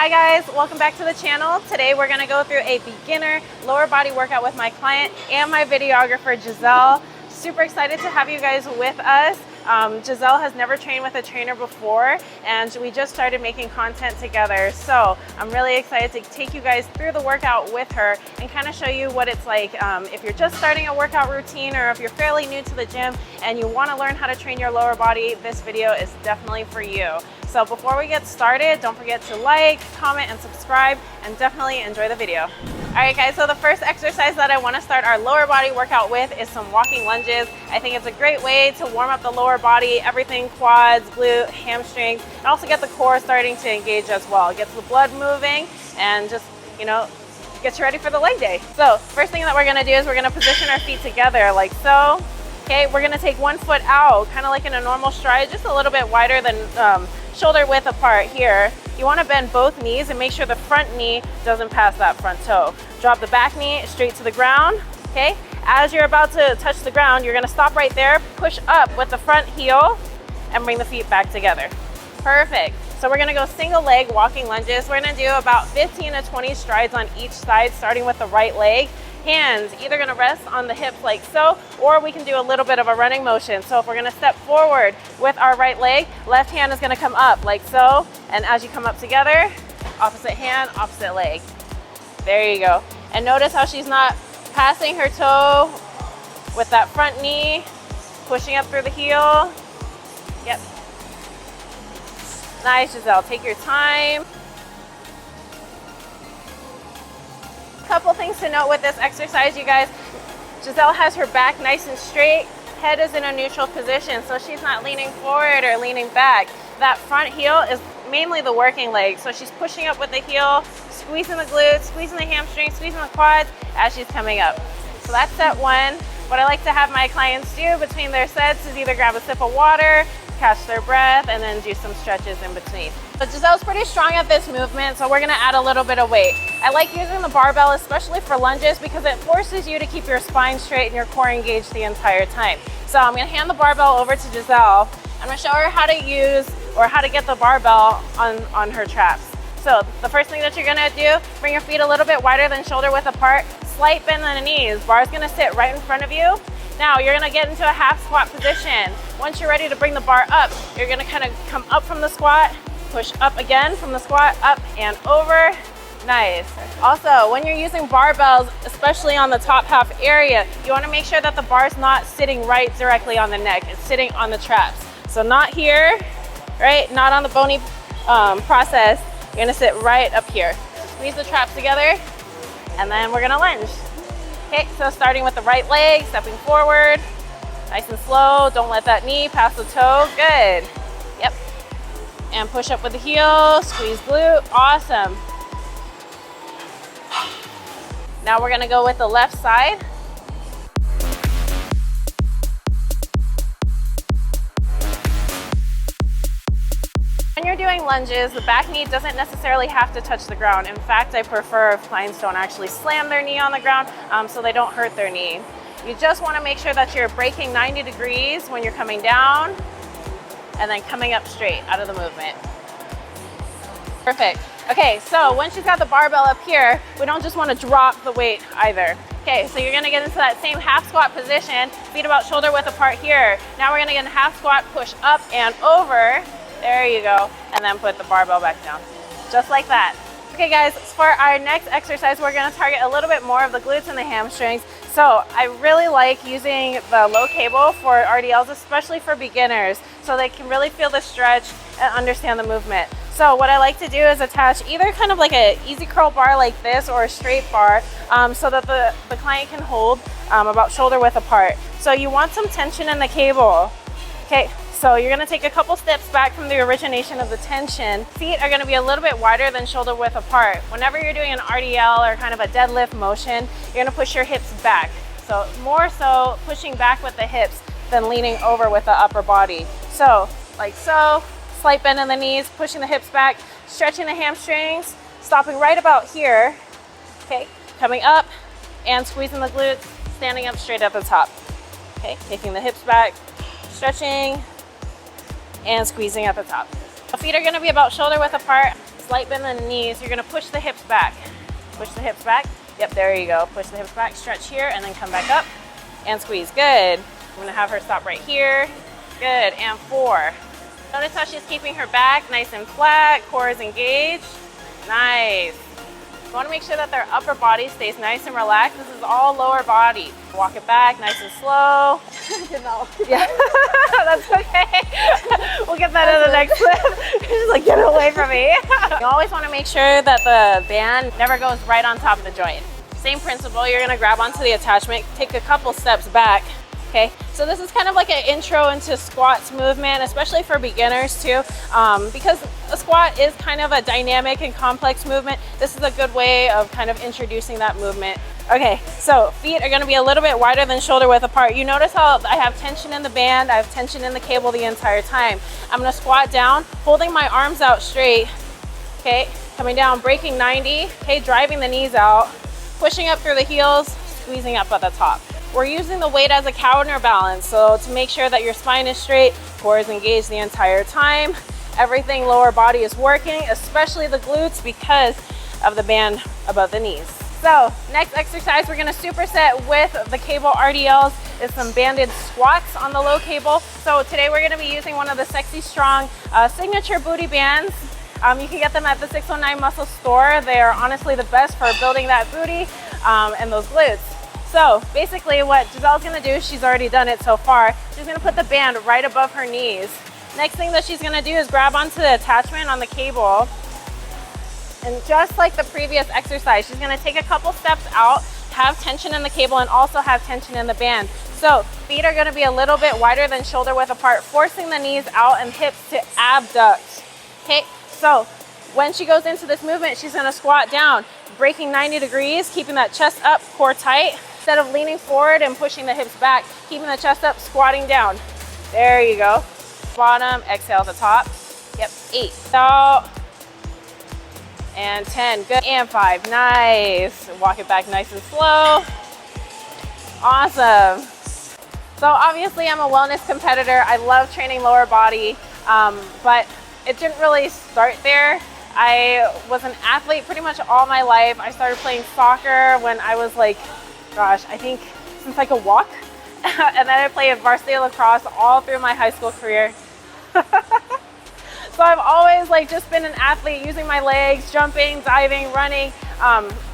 Hi guys, welcome back to the channel. Today we're going to go through a beginner lower body workout with my client and my videographer Giselle. Super excited to have you guys with us. Giselle has never trained with a trainer before, and we just started making content together. So I'm really excited to take you guys through the workout with her and kind of show you what it's like if you're just starting a workout routine, or if you're fairly new to the gym and you want to learn how to train your lower body. This video is definitely for you. So before we get started, don't forget to like, comment, and subscribe, and definitely enjoy the video. All right guys, so the first exercise that I want to start our lower body workout with is some walking lunges. I think it's a great way to warm up the lower body, everything quads, glute, hamstrings, and also get the core starting to engage as well. It gets the blood moving and just, you know, gets you ready for the leg day. So first thing that we're going to do is we're going to position our feet together like so. Okay, we're going to take one foot out, kind of like in a normal stride, just a little bit wider than shoulder width apart here. You want to bend both knees and make sure the front knee doesn't pass that front toe. Drop the back knee straight to the ground. Okay, as you're about to touch the ground, you're going to stop right there, push up with the front heel, and bring the feet back together. Perfect. So we're going to go single leg walking lunges. We're going to do about 15 to 20 strides on each side, starting with the right leg. Hands either going to rest on the hips like so, or we can do a little bit of a running motion. So if we're going to step forward with our right leg, left hand is going to come up like so, and as you come up together, opposite hand, opposite leg. There you go. And notice how she's not passing her toe with that front knee, pushing up through the heel. Yep. Nice, Giselle. Take your time. Couple things to note with this exercise, you guys. Giselle has her back nice and straight, head is in a neutral position, so she's not leaning forward or leaning back. That front heel is mainly the working leg, so she's pushing up with the heel, squeezing the glutes, squeezing the hamstrings, squeezing the quads as she's coming up. So that's set one. What I like to have my clients do between their sets is either grab a sip of water, catch their breath, and then do some stretches in between. But Giselle's pretty strong at this movement, so we're gonna add a little bit of weight. I like using the barbell, especially for lunges, because it forces you to keep your spine straight and your core engaged the entire time. So I'm gonna hand the barbell over to Giselle. I'm gonna show her how to use, or how to get the barbell on her traps. So the first thing that you're gonna do, bring your feet a little bit wider than shoulder width apart, slight bend in the knees. Bar's gonna sit right in front of you. Now you're gonna get into a half squat position. Once you're ready to bring the bar up, you're gonna kind of come up from the squat, push up again from the squat, up and over. Nice. Also, when you're using barbells, especially on the top half area, you wanna make sure that the bar's not sitting right directly on the neck. It's sitting on the traps. So not here, right? Not on the bony process. You're gonna sit right up here. So squeeze the traps together, and then we're gonna lunge. Okay, so starting with the right leg, stepping forward, nice and slow. Don't let that knee pass the toe. Good. Yep. And push up with the heel, squeeze glute. Awesome. Now we're gonna go with the left side. When you're doing lunges, the back knee doesn't necessarily have to touch the ground. In fact, I prefer if clients don't actually slam their knee on the ground so they don't hurt their knee. You just want to make sure that you're breaking 90 degrees when you're coming down and then coming up straight out of the movement. Perfect. Okay, so once you've got the barbell up here, we don't just want to drop the weight either. Okay, so you're going to get into that same half squat position, feet about shoulder width apart here. Now we're going to get in half squat, push up and over. There you go, and then put the barbell back down, just like that. Okay guys, for our next exercise, we're gonna target a little bit more of the glutes and the hamstrings. So I really like using the low cable for RDLs, especially for beginners, so they can really feel the stretch and understand the movement. So what I like to do is attach either kind of like a easy curl bar like this, or a straight bar, so that the client can hold about shoulder width apart. So you want some tension in the cable. Okay. So you're gonna take a couple steps back from the origination of the tension. Feet are gonna be a little bit wider than shoulder width apart. Whenever you're doing an RDL or kind of a deadlift motion, you're gonna push your hips back. So more so pushing back with the hips than leaning over with the upper body. So like so, slight bend in the knees, pushing the hips back, stretching the hamstrings, stopping right about here. Okay, coming up and squeezing the glutes, standing up straight at the top. Okay, taking the hips back, stretching, and squeezing at the top. The feet are going to be about shoulder width apart. slight bend in the knees. You're gonna push the hips back. Push the hips back. Yep, there you go. Push the hips back, stretch here, and then come back up and squeeze. Good. I'm gonna have her stop right here. Good, and 4. Notice how she's keeping her back nice and flat, core is engaged. Nice. You wanna make sure that their upper body stays nice and relaxed. This is all lower body. Walk it back nice and slow. Yeah, that's okay. We'll get that in the next clip. She's like, get it away from me. You always wanna make sure that the band never goes right on top of the joint. Same principle, you're gonna grab onto the attachment, take a couple steps back. Okay, so this is kind of like an intro into squats movement, especially for beginners too, because a squat is kind of a dynamic and complex movement. This is a good way of kind of introducing that movement. Okay, so feet are gonna be a little bit wider than shoulder width apart. You notice how I have tension in the band, I have tension in the cable the entire time. I'm gonna squat down, holding my arms out straight, okay, coming down, breaking 90, okay, driving the knees out, pushing up through the heels, squeezing up at the top. We're using the weight as a counterbalance, so to make sure that your spine is straight, core is engaged the entire time, everything lower body is working, especially the glutes because of the band above the knees. So next exercise we're gonna superset with the cable RDLs is some banded squats on the low cable. So today we're gonna be using one of the Sexy Strong signature booty bands. You can get them at the 609 Muscle store. They are honestly the best for building that booty and those glutes. So basically what Giselle's gonna do, she's already done it so far, she's gonna put the band right above her knees. Next thing that she's gonna do is grab onto the attachment on the cable. And just like the previous exercise, she's gonna take a couple steps out, have tension in the cable and also have tension in the band. So feet are gonna be a little bit wider than shoulder width apart, forcing the knees out and hips to abduct. Okay, so when she goes into this movement, she's gonna squat down, breaking 90 degrees, keeping that chest up, core tight. Instead of leaning forward and pushing the hips back, keeping the chest up, squatting down. There you go. Bottom, exhale at the top. Yep, 8. Out. And 10, good. And 5, nice. Walk it back nice and slow. Awesome. So obviously I'm a wellness competitor. I love training lower body, but it didn't really start there. I was an athlete pretty much all my life. I started playing soccer when I was like, gosh, I think since I could walk. And then I played varsity lacrosse all through my high school career. So I've always like just been an athlete, using my legs, jumping, diving, running,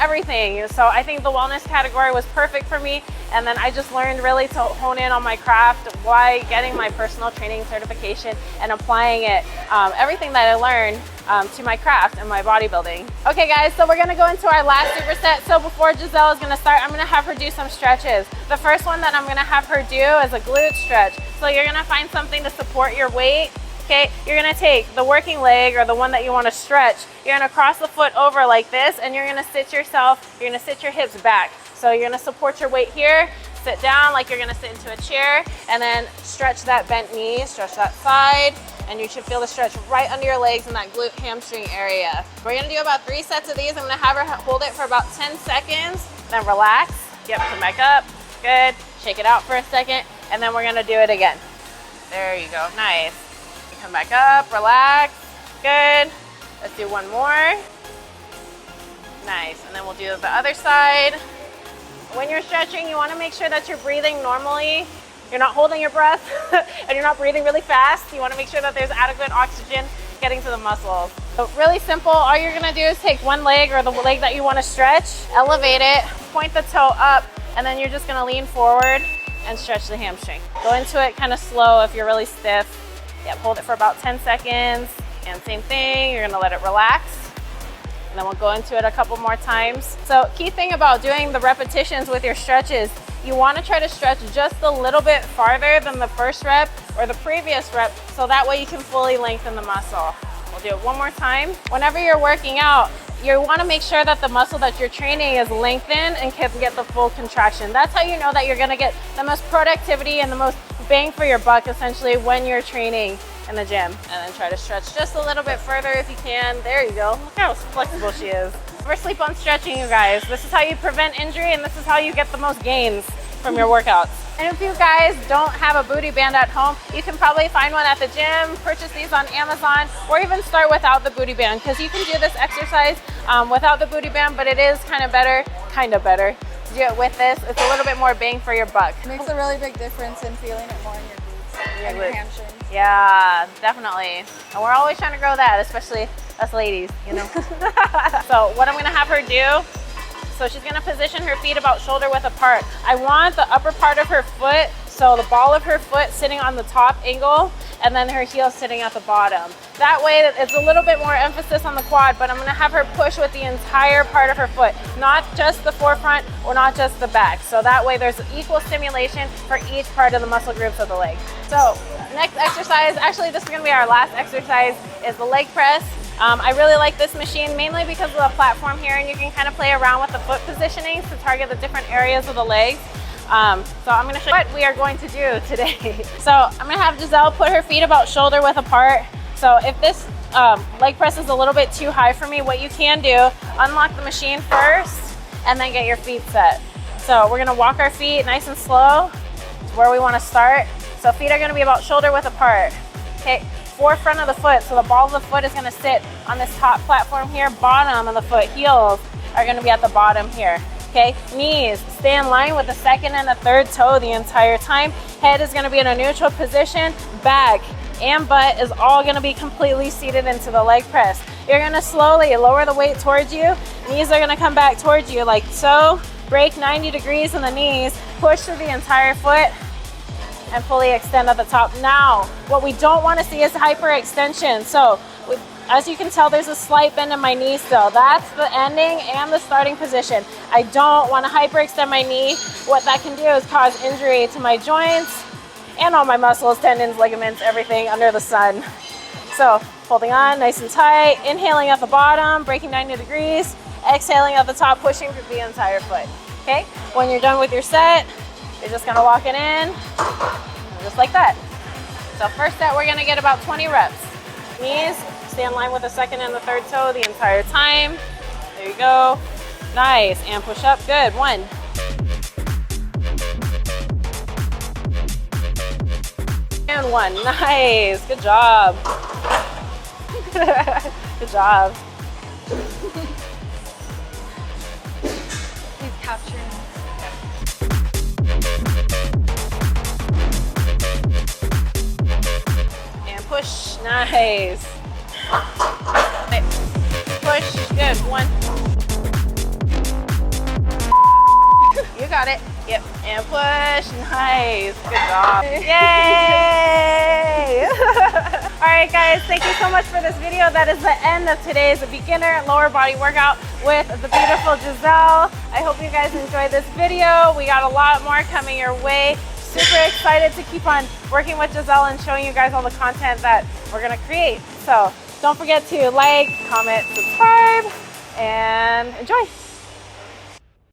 everything. So I think the wellness category was perfect for me. And then I just learned really to hone in on my craft while getting my personal training certification and applying it, everything that I learned to my craft and my bodybuilding. Okay guys, so we're gonna go into our last superset. So before Giselle is gonna start, I'm gonna have her do some stretches. The first one that I'm gonna have her do is a glute stretch. So you're gonna find something to support your weight. Okay, you're gonna take the working leg or the one that you wanna stretch. You're gonna cross the foot over like this and you're gonna sit yourself, you're gonna sit your hips back. So you're gonna support your weight here, sit down like you're gonna sit into a chair, and then stretch that bent knee, stretch that side, and you should feel the stretch right under your legs in that glute hamstring area. We're gonna do about 3 sets of these. I'm gonna have her hold it for about 10 seconds, then relax. Yep, come back up, good. Shake it out for a second, and then we're gonna do it again. There you go, nice. Come back up, relax, good. Let's do one more. Nice, and then we'll do the other side. When you're stretching, you wanna make sure that you're breathing normally. You're not holding your breath and you're not breathing really fast. You wanna make sure that there's adequate oxygen getting to the muscles. So really simple, all you're gonna do is take one leg or the leg that you wanna stretch, elevate it, point the toe up, and then you're just gonna lean forward and stretch the hamstring. Go into it kind of slow if you're really stiff. Yep, hold it for about 10 seconds. And same thing, you're gonna let it relax. And then we'll go into it a couple more times. So key thing about doing the repetitions with your stretches, you wanna try to stretch just a little bit farther than the first rep or the previous rep, so that way you can fully lengthen the muscle. We'll do it one more time. Whenever you're working out, you wanna make sure that the muscle that you're training is lengthened and can get the full contraction. That's how you know that you're gonna get the most productivity and the most bang for your buck essentially when you're training in the gym. And then try to stretch just a little bit further if you can. There you go. Look how flexible she is. Never sleep on stretching, you guys. This is how you prevent injury and this is how you get the most gains from your workouts. And if you guys don't have a booty band at home, you can probably find one at the gym, purchase these on Amazon, or even start without the booty band, because you can do this exercise without the booty band, but it is kind of better to do it with this. It's a little bit more bang for your buck. It makes a really big difference in feeling it more in your glutes and your hamstrings. Yeah, definitely. And we're always trying to grow that, especially us ladies, you know. So what I'm gonna have her do, so she's gonna position her feet about shoulder width apart. I want the upper part of her foot, so the ball of her foot sitting on the top angle, and then her heel sitting at the bottom. That way it's a little bit more emphasis on the quad, but I'm gonna have her push with the entire part of her foot, not just the forefront or not just the back. So that way there's equal stimulation for each part of the muscle groups of the leg. So next exercise, actually this is gonna be our last exercise, is the leg press. I really like this machine mainly because of the platform here, and you can kind of play around with the foot positionings to target the different areas of the legs. So I'm gonna show you what we are going to do today. So I'm gonna have Giselle put her feet about shoulder width apart. So if this leg press is a little bit too high for me, what you can do, unlock the machine first and then get your feet set. So we're gonna walk our feet nice and slow to where we wanna start. So feet are gonna be about shoulder width apart. Okay, forefront of the foot, so the ball of the foot is gonna sit on this top platform here, bottom of the foot, heels are gonna be at the bottom here. Okay, knees stay in line with the second and the third toe the entire time. Head is gonna be in a neutral position, back and butt is all gonna be completely seated into the leg press. You're gonna slowly lower the weight towards you, knees are gonna come back towards you like so, break 90 degrees in the knees, push through the entire foot, and fully extend at the top. Now, what we don't want to see is hyperextension. So, as you can tell, there's a slight bend in my knee still. That's the ending and the starting position. I don't want to hyperextend my knee. What that can do is cause injury to my joints and all my muscles, tendons, ligaments, everything under the sun. So, holding on nice and tight, inhaling at the bottom, breaking 90 degrees, exhaling at the top, pushing through the entire foot. Okay, when you're done with your set, you're just gonna lock it in, just like that. So first set, we're gonna get about 20 reps. Knees, stay in line with the second and the third toe the entire time. There you go. Nice, and push up, good, 1. And 1, nice, good job. Good job. He's capturing. Push, nice. Push, good, 1. You got it, yep, and push, nice, good job. Yay! All right guys, thank you so much for this video. That is the end of today's beginner lower body workout with the beautiful Giselle. I hope you guys enjoyed this video. We got a lot more coming your way. Super excited to keep on working with Giselle and showing you guys all the content that we're gonna create. So don't forget to like, comment, subscribe, and enjoy.